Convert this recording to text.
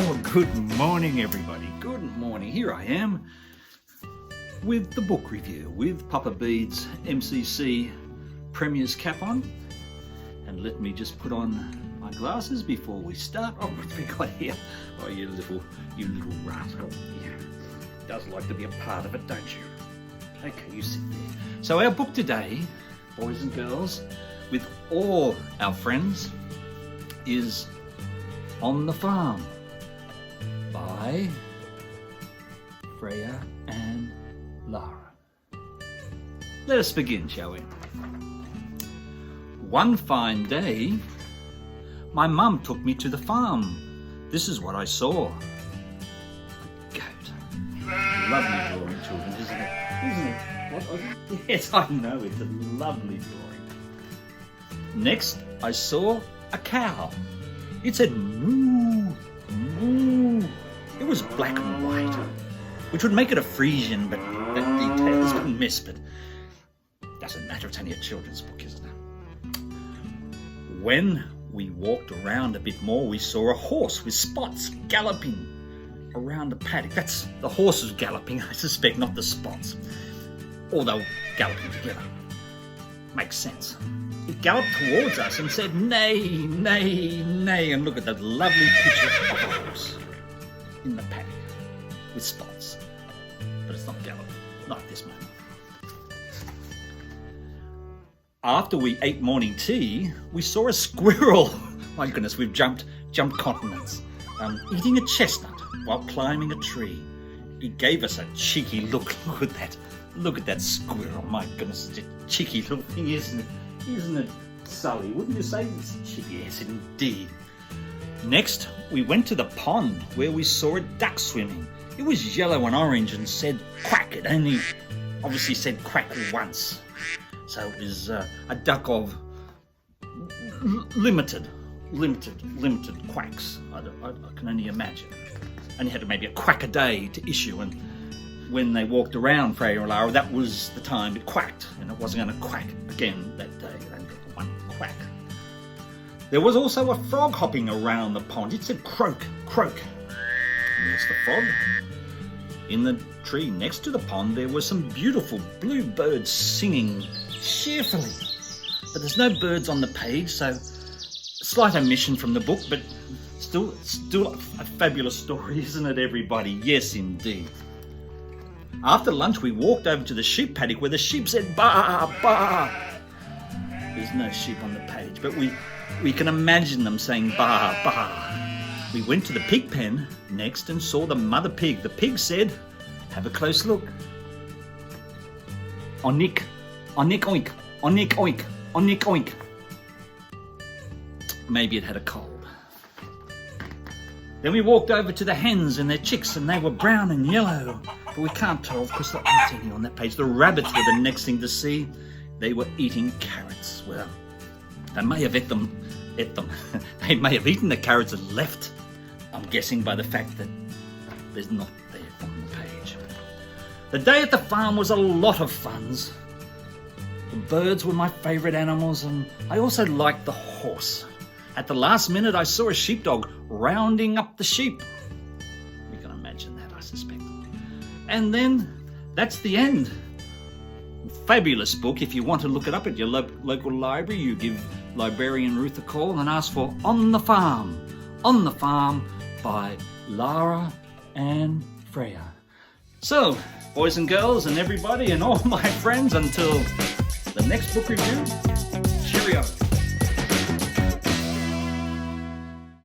Oh, good morning, everybody. Good morning. Here I am with the book review with Papa Bede's MCC Premier's cap on. And let me just put on my glasses before we start. Oh, what have we got here? Oh, you little rascal. Yeah, does like to be a part of it, don't you? Okay, you sit there. So our book today, boys and girls, with all our friends, is On the Farm by Freya and Lara. Let us begin, shall we? One fine day, my mum took me to the farm. This is what I saw. A goat. Lovely drawing, children, isn't it? Isn't it? What was it? Yes, I know, it's a lovely drawing. Next, I saw a cow. It said moo, moo. It was black and white, which would make it a Frisian, but that detail has been missed, but doesn't matter, it's only a children's book, isn't it? When we walked around a bit more, we saw a horse with spots galloping around the paddock. That's the horse was galloping, I suspect, not the spots. Although galloping together. Makes sense. It galloped towards us and said, "Nay, nay, nay," and look at that lovely picture of a horse in the paddock with spots. But it's not galloping, not at this moment. After we ate morning tea, we saw a squirrel. My goodness, we've jumped continents. Eating a chestnut while climbing a tree. It gave us a cheeky look. Look at that squirrel. My goodness, it's a cheeky little thing, isn't it? Isn't it, Sully? Wouldn't you say it's cheeky? Yes, indeed. Next, we went to the pond where we saw a duck swimming. It was yellow and orange and said quack. It only obviously said quack once. So it was a duck of limited quacks. I can only imagine. Only had maybe a quack a day to issue, and when they walked around Freya and Lara, that was the time it quacked, and it wasn't going to quack again that day. It only got the one quack. There was also a frog hopping around the pond. It said croak, croak. And there's the frog. In the tree next to the pond, there were some beautiful blue birds singing cheerfully. But there's no birds on the page, so slight omission from the book, but still a fabulous story, isn't it, everybody? Yes, indeed. After lunch, we walked over to the sheep paddock where the sheep said baa, baa. There's no sheep on the page, but we can imagine them saying baa, baa. We went to the pig pen next and saw the mother pig. The pig said, have a close look. Onik, onik oink, onik oink, onik oink. Maybe it had a cold. Then we walked over to the hens and their chicks, and they were brown and yellow. But we can't tell because there aren't any on that page. The rabbits were the next thing to see. They were eating carrots. Well, they may have ate them. They may have eaten the carrots and left. I'm guessing by the fact that there's not there on the page. The day at the farm was a lot of funs. The birds were my favourite animals, and I also liked the horse. At the last minute, I saw a sheepdog rounding up the sheep. You can imagine that, I suspect. And then, that's the end. Fabulous book. If you want to look it up at your local library, you give librarian Ruth a call and ask for On the Farm. On the Farm by Lara and Freya. So, boys and girls and everybody and all my friends, until the next book review, cheerio.